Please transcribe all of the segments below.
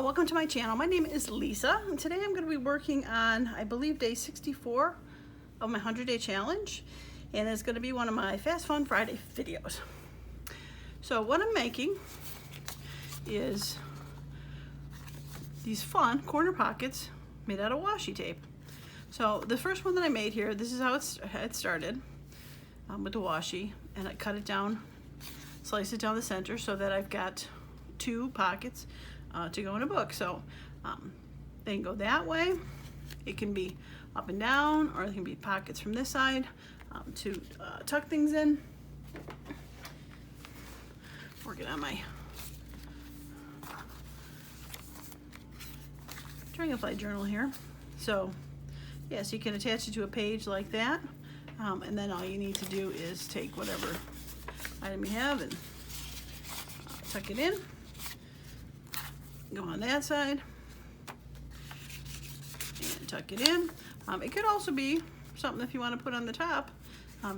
Hello, welcome to my channel. My name is Lisa, and today I'm going to be working on, I believe, day 64 of my 100-day challenge, and it's going to be one of my Fast Fun Friday videos. So what I'm making is these fun corner pockets made out of washi tape. So the first one that I made here, this is how it started with the washi, and I cut it down, slice it down the center so that I've got two pockets to go in a book. So they can go that way, it can be up and down, or it can be pockets from this side to tuck things in. Working on my dragonfly journal here. So yes, you can attach it to a page like that, and then all you need to do is take whatever item you have and tuck it in. Go on that side and tuck it in. It could also be something if you want to put on the top,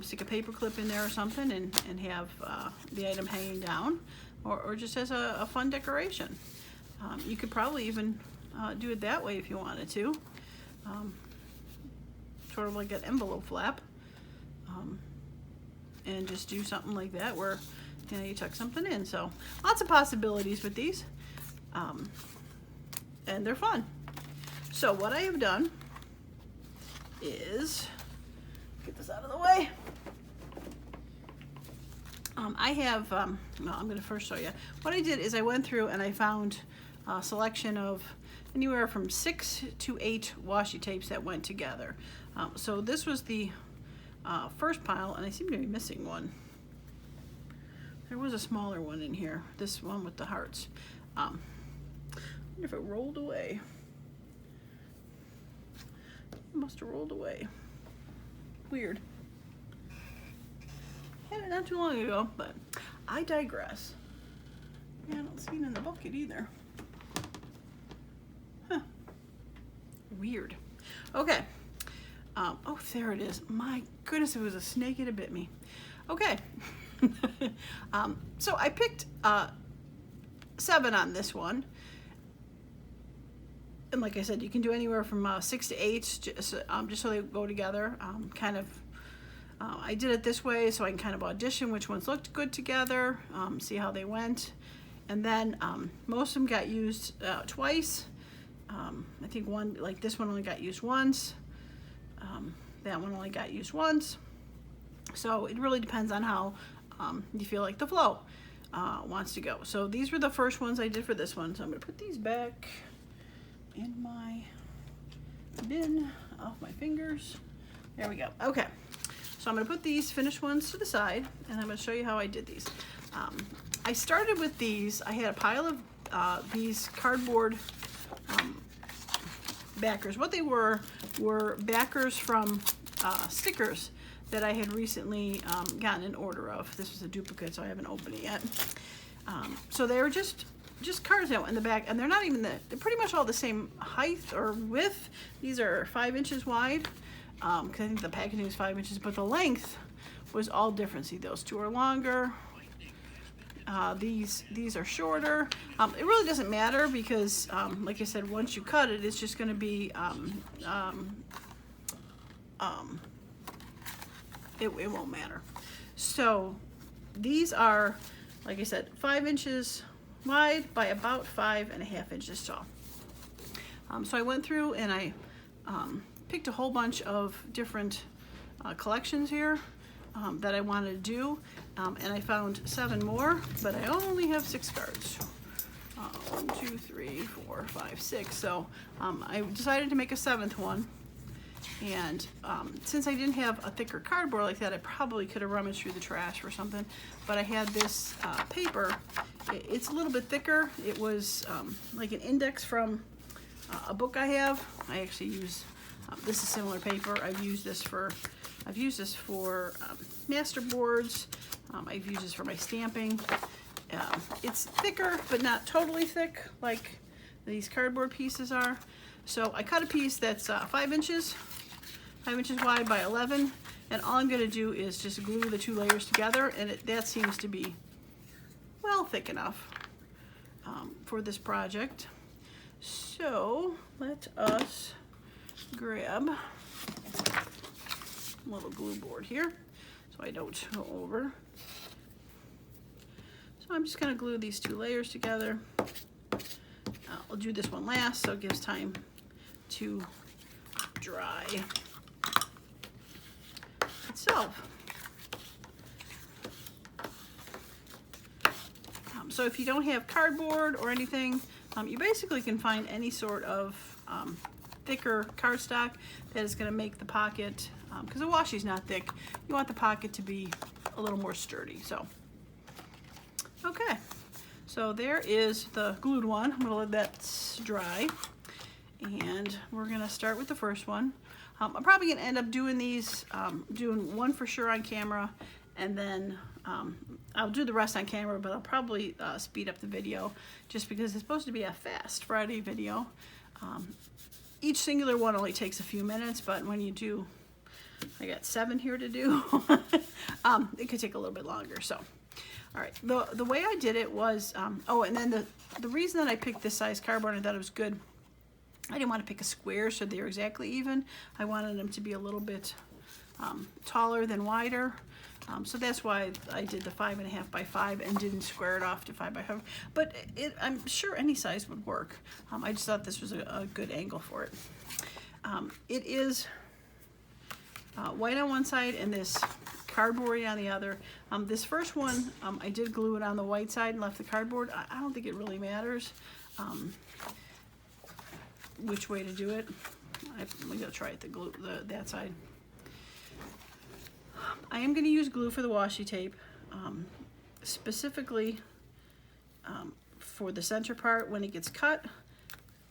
stick a paper clip in there or something and have the item hanging down, or just as a fun decoration. You could probably even do it that way if you wanted to, sort of like an envelope flap, and just do something like that where you tuck something in. So lots of possibilities with these. And they're fun. So what I have done is, get this out of the way. I have, well, I'm going to first show you. What I did is I went through and I found a selection of anywhere from 6 to 8 washi tapes that went together. So this was the first pile, and I seem to be missing one. There was a smaller one in here, this one with the hearts. I wonder if it rolled away. It must have rolled away. Weird. Had it not too long ago, but I digress. Yeah, I don't see it in the bucket either. Huh. Weird. Okay. Oh, there it is. My goodness, it was a snake. It had bit me. Okay. So I picked 7 on this one. And like I said, you can do anywhere from 6 to 8, just so they go together. I did it this way so I can kind of audition which ones looked good together, see how they went. And then most of them got used twice. I think one, like this one, only got used once. That one only got used once. So it really depends on how you feel like the flow wants to go. So these were the first ones I did for this one. So I'm going to put these back in my bin off my fingers. There we go. Okay, so I'm going to put these finished ones to the side, and I'm going to show you how I did these. I started with these. I had a pile of these cardboard backers. What they were backers from stickers that I had recently gotten an order of. This was a duplicate, so I haven't opened it yet. So they were just cards out in the back, and they're not even they're pretty much all the same height or width. These are 5 inches wide, because I think the packaging is 5 inches, but the length was all different. See, those two are longer. These are shorter. It really doesn't matter because, like I said, once you cut it, it's just going to be it won't matter. So these are, like I said, 5 inches wide by about 5.5 inches tall. So I went through and I picked a whole bunch of different collections here that I wanted to do, and I found 7 more, but I only have 6 cards. 1, 2, 3, 4, 5, 6. So I decided to make a 7th one. And since I didn't have a thicker cardboard like that, I probably could have rummaged through the trash or something. But I had this paper. It's a little bit thicker. It was like an index from a book I have. I actually use this is similar paper. I've used this for master boards. I've used this for my stamping. It's thicker, but not totally thick like these cardboard pieces are. So I cut a piece that's 5 inches wide by 11, and all I'm going to do is just glue the 2 layers together, and that seems to be well thick enough for this project. So let us grab a little glue board here so I don't go over. So I'm just going to glue these two layers together. I'll do this one last so it gives time to dry itself. So if you don't have cardboard or anything, you basically can find any sort of thicker cardstock that is going to make the pocket, because the washi is not thick, you want the pocket to be a little more sturdy. So, okay, so there is the glued one. I'm going to let that dry, and we're going to start with the first one. I'm probably going to end up doing these, doing one for sure on camera, and then I'll do the rest on camera, but I'll probably speed up the video just because it's supposed to be a fast Friday video. Each singular one only takes a few minutes, but when you do, I got 7 here to do, it could take a little bit longer. So, all right, the way I did it was, oh, and then the reason that I picked this size cardboard, I thought it was good, I didn't want to pick a square so they're exactly even. I wanted them to be a little bit taller than wider. So that's why I did the 5.5 by 5 and didn't square it off to 5 by 5. But I'm sure any size would work. I just thought this was a good angle for it. It is white on one side and this cardboard on the other. This first one, I did glue it on the white side and left the cardboard. I don't think it really matters which way to do it. I'm gonna try it that side. I am going to use glue for the washi tape, specifically for the center part when it gets cut,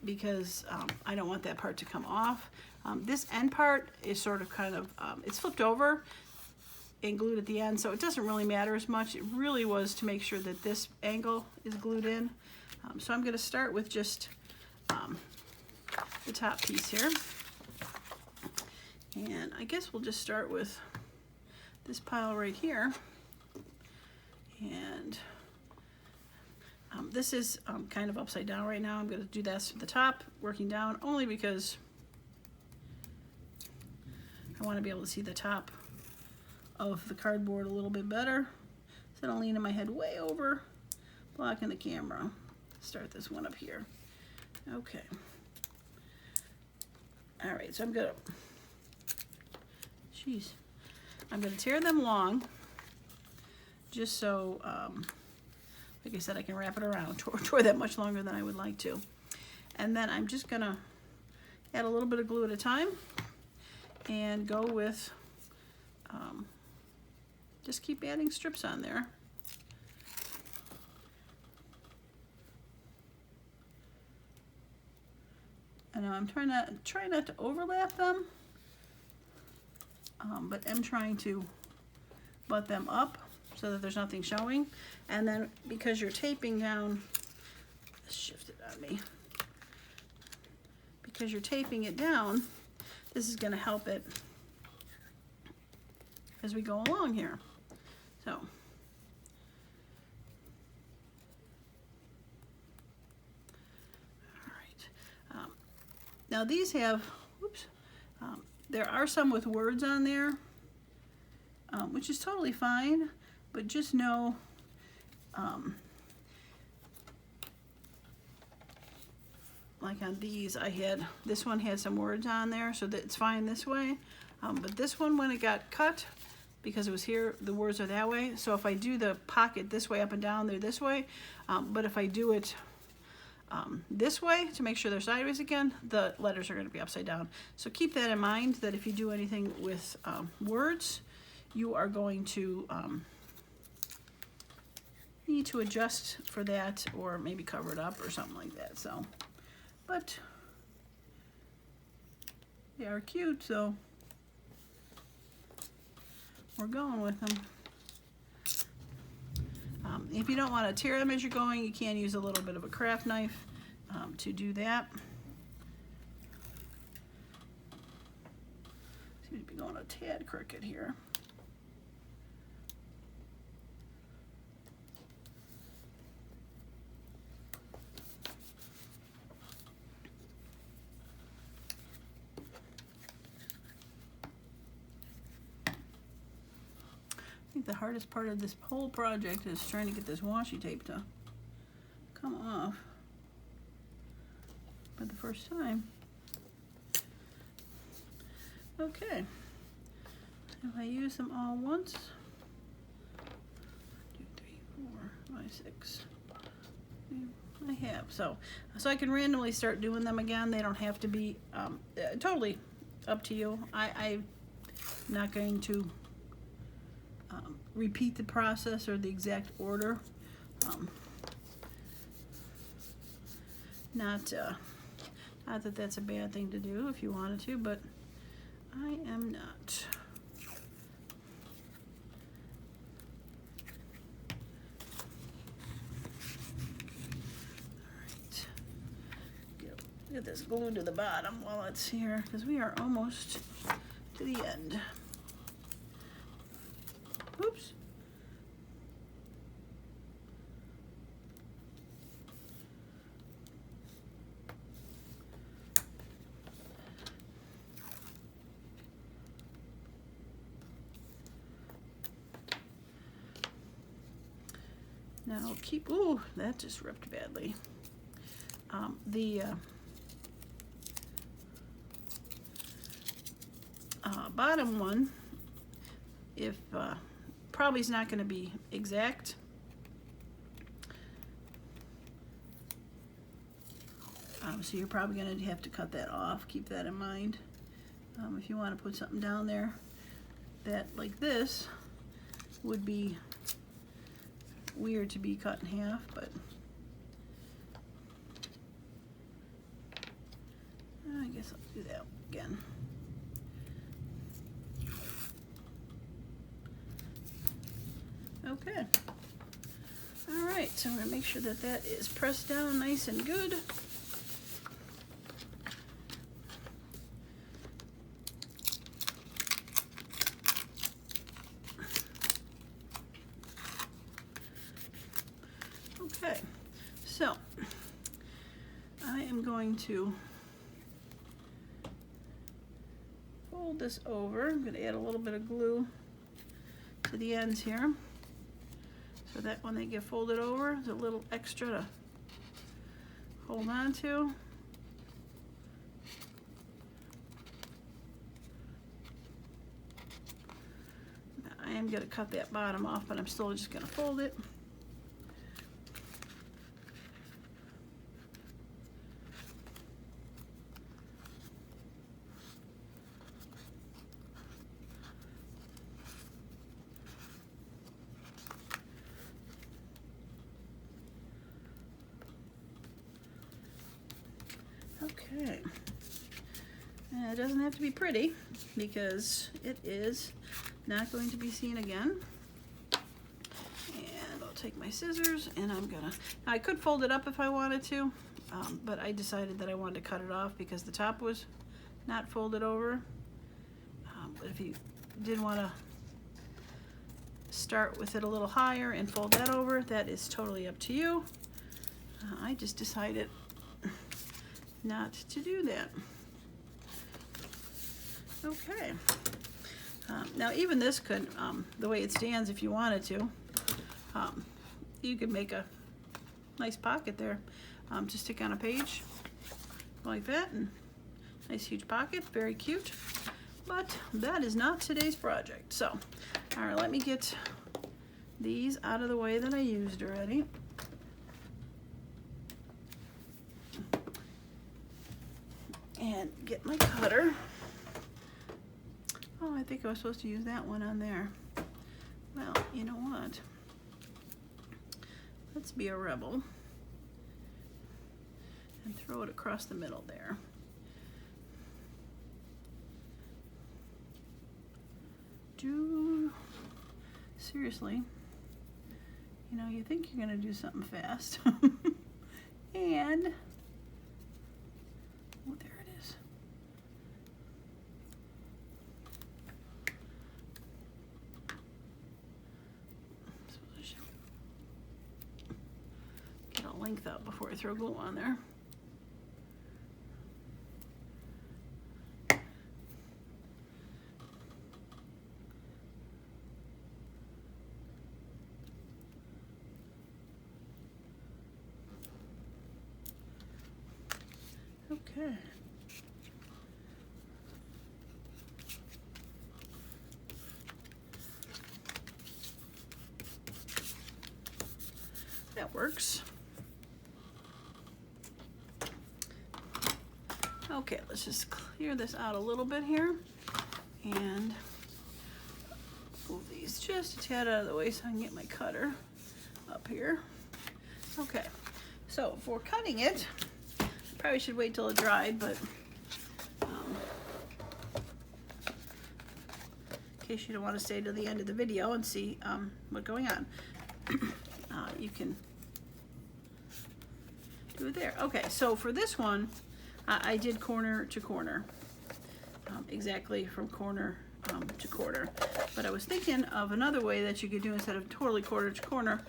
because I don't want that part to come off. This end part is sort of kind of, it's flipped over and glued at the end, so it doesn't really matter as much. It really was to make sure that this angle is glued in. So I'm going to start with just the top piece here. And I guess we'll just start with this pile right here, and this is kind of upside down right now. I'm going to do that to the top, working down, only because I want to be able to see the top of the cardboard a little bit better, so I don't lean my head way over, blocking the camera. Start this one up here. Okay. All right, so I'm going to tear them long, just so, like I said, I can wrap it around. Tore that much longer than I would like to. And then I'm just gonna add a little bit of glue at a time and go with, just keep adding strips on there. I know I'm trying not to overlap them. But I'm trying to butt them up so that there's nothing showing. And then because you're taping down, shift it on me. Because you're taping it down, this is going to help it as we go along here. So, all right. Now these have, whoops. There are some with words on there, which is totally fine, but just know like on these, this one had some words on there, so that it's fine this way. But this one, when it got cut, because it was here, the words are that way. So if I do the pocket this way up and down, they're this way. But if I do it this way to make sure they're sideways again, the letters are going to be upside down. So keep that in mind, that if you do anything with words, you are going to need to adjust for that, or maybe cover it up or something like that. So, but they are cute, so we're going with them. If you don't want to tear them as you're going, you can use a little bit of a craft knife to do that. Seems to be going a tad crooked here. think the hardest part of this whole project is trying to get this washi tape to come off for the first time. Okay, if I use them all once, 2, 3, 4, 5, 6, I have, so I can randomly start doing them again. They don't have to be totally up to you. I'm not going to repeat the process or the exact order. Not that that's a bad thing to do if you wanted to, but I am not. Alright. Get this glued to the bottom while it's here, because we are almost to the end. Oops. Now keep, ooh, that just ripped badly. The bottom one, if probably is not going to be exact. So you're probably going to have to cut that off. Keep that in mind. If you want to put something down there that, like this, would be weird to be cut in half, but I guess I'll do that again. Okay. All right, so I'm going to make sure that that is pressed down nice and good. Okay, so I am going to fold this over. I'm going to add a little bit of glue to the ends here, so that when they get folded over, there's a little extra to hold on to. Now, I am going to cut that bottom off, but I'm still just going to fold it. Okay, and it doesn't have to be pretty because it is not going to be seen again. And I'll take my scissors and I'm gonna, now I could fold it up if I wanted to, but I decided that I wanted to cut it off because the top was not folded over. But if you did want to start with it a little higher and fold that over, that is totally up to you. I just decided not to do that. Okay. Now even this could, the way it stands, if you wanted to, you could make a nice pocket there to stick on a page like that, and nice huge pocket, very cute. But that is not today's project. So, all right, let me get these out of the way that I used already. And get my cutter. Oh, I think I was supposed to use that one on there. Well, you know what? Let's be a rebel and throw it across the middle there. Seriously, you know, you think you're gonna do something fast. And oh, there it is. So I should get a length up before I throw glue on there. Okay. That works. Okay, let's just clear this out a little bit here and move these just a tad out of the way so I can get my cutter up here. Okay, so for cutting it, probably should wait till it dried, but in case you don't want to stay to the end of the video and see what's going on, you can do it there. Okay, so for this one, I did corner to corner, exactly from corner to corner. But I was thinking of another way that you could do instead of totally corner to corner.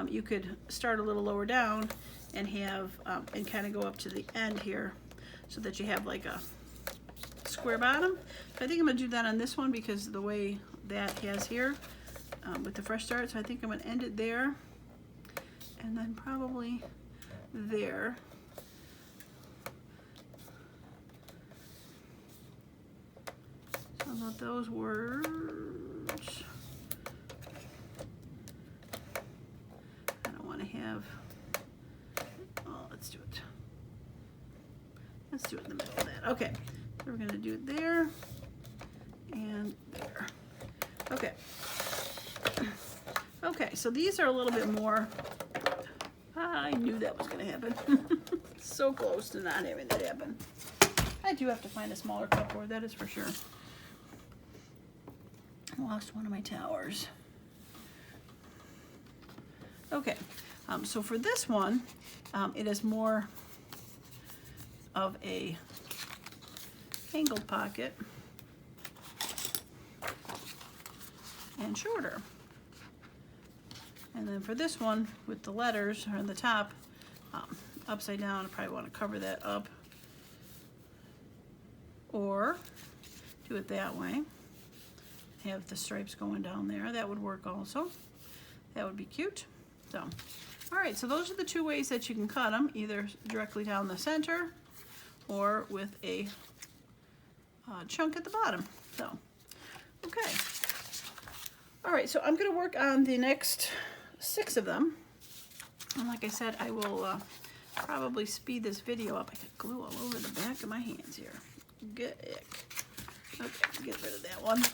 You could start a little lower down and have and kind of go up to the end here, so that you have like a square bottom. So I think I'm gonna do that on this one because of the way that has here with the fresh start. So I think I'm gonna end it there, and then probably there. So about those words. I don't want to have. Oh, let's do it. Let's do it in the middle of that. Okay, so we're going to do it there and there. Okay. Okay, so these are a little bit more. I knew that was going to happen. So close to not having that happen. I do have to find a smaller cupboard, that is for sure. I lost one of my towers. Okay, so for this one, it is more of a angled pocket and shorter. And then for this one, with the letters on the top, upside down, I probably want to cover that up. Or do it that way. Have the stripes going down there. That would work also. That would be cute. So, all right, so those are the two ways that you can cut them, either directly down the center or with a chunk at the bottom. So, okay. All right, so I'm going to work on the next 6 of them. And like I said, I will probably speed this video up. I got glue all over the back of my hands here. Good. Okay, get rid of that one.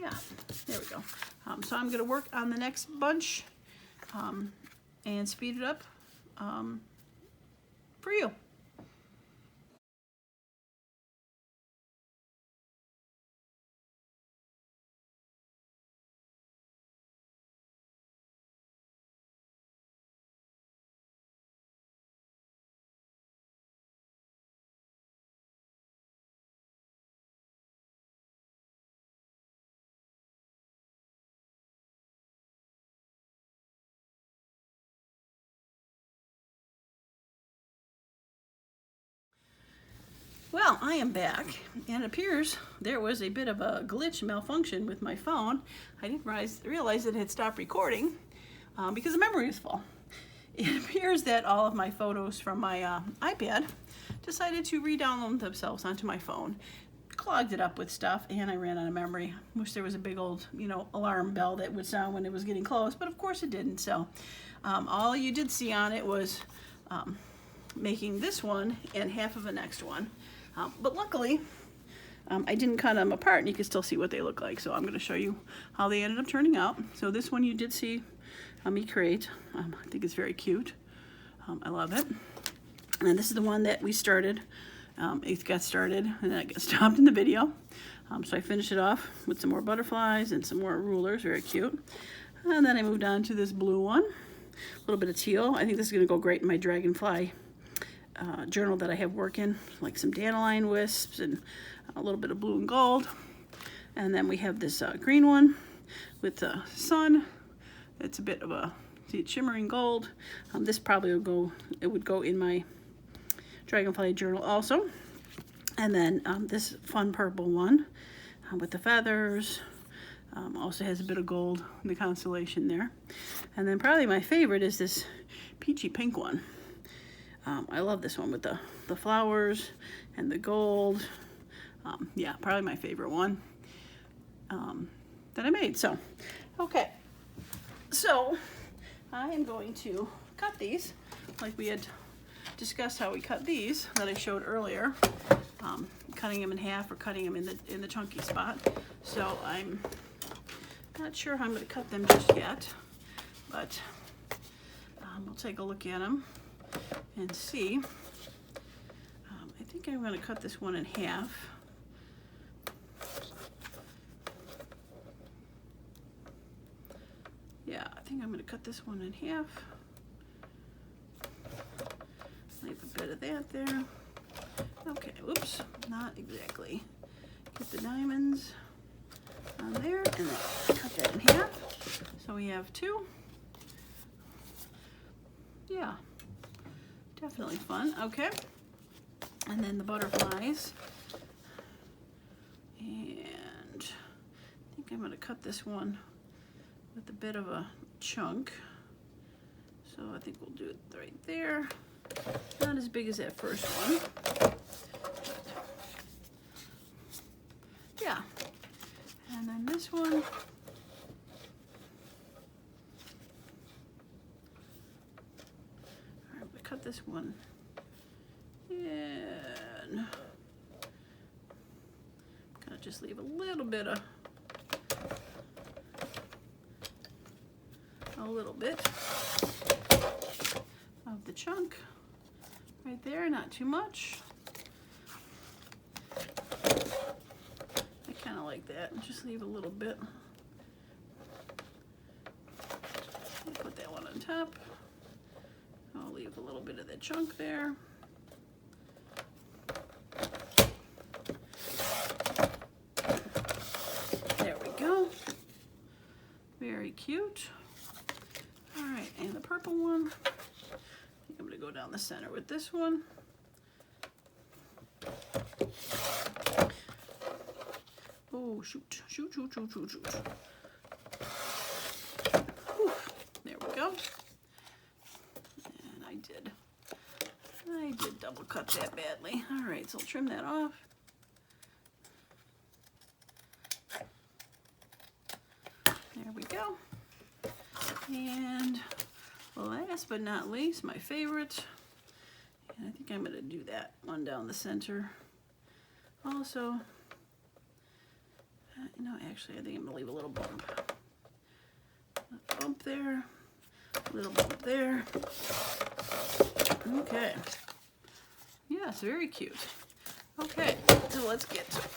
Yeah, there we go. So I'm going to work on the next bunch and speed it up for you. Well, I am back, and it appears there was a bit of a glitch malfunction with my phone. I didn't realize it had stopped recording because the memory was full. It appears that all of my photos from my iPad decided to re-download themselves onto my phone. Clogged it up with stuff, and I ran out of memory. Wish there was a big old, alarm bell that would sound when it was getting close, but of course it didn't. So all you did see on it was making this one and half of the next one. But luckily, I didn't cut them apart, and you can still see what they look like. So I'm going to show you how they ended up turning out. So this one you did see me create. I think it's very cute. I love it. And this is the one that we started. It got started, and then it got stopped in the video. So I finished it off with some more butterflies and some more rulers. Very cute. And then I moved on to this blue one. A little bit of teal. I think this is going to go great in my dragonfly journal that I have working, like some dandelion wisps and a little bit of blue and gold. And then we have this green one with the sun. It's a bit of a, see, it's shimmering gold. This probably would go in my dragonfly journal also. And then this fun purple one with the feathers. Also has a bit of gold in the constellation there. And then probably my favorite is this peachy pink one. I love this one with the flowers and the gold. Yeah, probably my favorite one that I made. So, okay. So, I am going to cut these like we had discussed how we cut these that I showed earlier. Cutting them in half or cutting them in the chunky spot. So, I'm not sure how I'm going to cut them just yet, but we'll take a look at them and see. I think I'm going to cut this one in half. Yeah, I think I'm going to cut this one in half. Leave a bit of that there. Okay, oops, not exactly. Get the diamonds on there and then cut that in half. So we have two. Yeah, definitely fun. Okay, and then the butterflies. And I think I'm going to cut this one with a bit of a chunk. So I think we'll do it right there. Not as big as that first one. Yeah. And then this one. All right, we cut this one. And I'm gonna just leave a little bit of the chunk right there, not too much. I kind of like that. Just leave a little bit. I'll put that one on top. I'll leave a little bit of the chunk there. There we go. Very cute. All right, and the purple one. I think I'm going to go down the center with this one. Oh, shoot, shoot, shoot, shoot, shoot, shoot. Whew. There we go. And I did double cut that badly. All right, so I'll trim that off. There we go. And last but not least, my favorite. And I think I'm going to do that one down the center. Also, no, actually, I think I'm going to leave a little bump. A bump there, a little bump there. Okay. Yes, very cute. Okay, so let's get to it.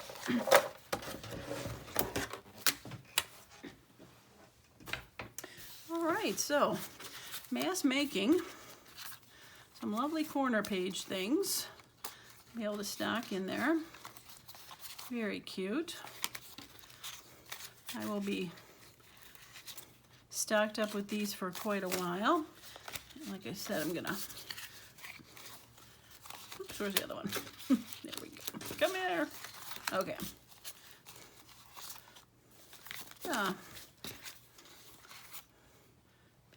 All right, so mass making some lovely corner page things. Be able to stock in there. Very cute. I will be stocked up with these for quite a while. Like I said, I'm gonna, oops, where's the other one? There we go. Come here. Okay.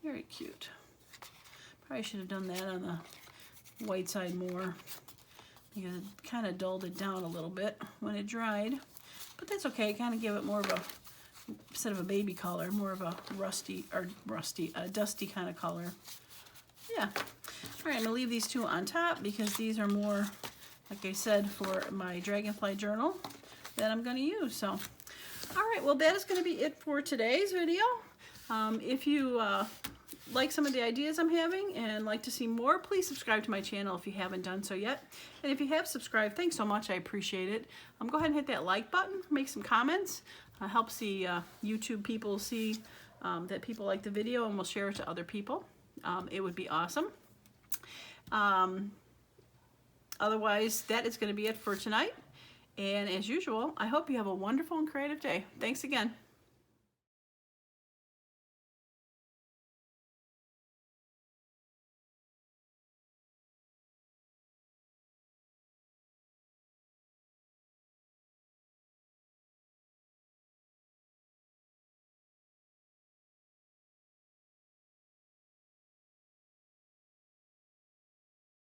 Very cute. Probably should have done that on the white side more, because it kind of dulled it down a little bit when it dried. But that's okay. Kind of give it more of a, instead of a baby color, more of a dusty kind of color. Yeah. All right, I'm gonna leave these two on top because these are more, like I said, for my dragonfly journal that I'm gonna use. So, all right, well, that is gonna be it for today's video. If you like some of the ideas I'm having and like to see more, please subscribe to my channel if you haven't done so yet. And if you have subscribed, thanks so much. I appreciate it. Go ahead and hit that like button, make some comments. Helps the YouTube people see that people like the video, and we'll share it to other people. It would be awesome. Otherwise, that is going to be it for tonight. And as usual, I hope you have a wonderful and creative day. Thanks again.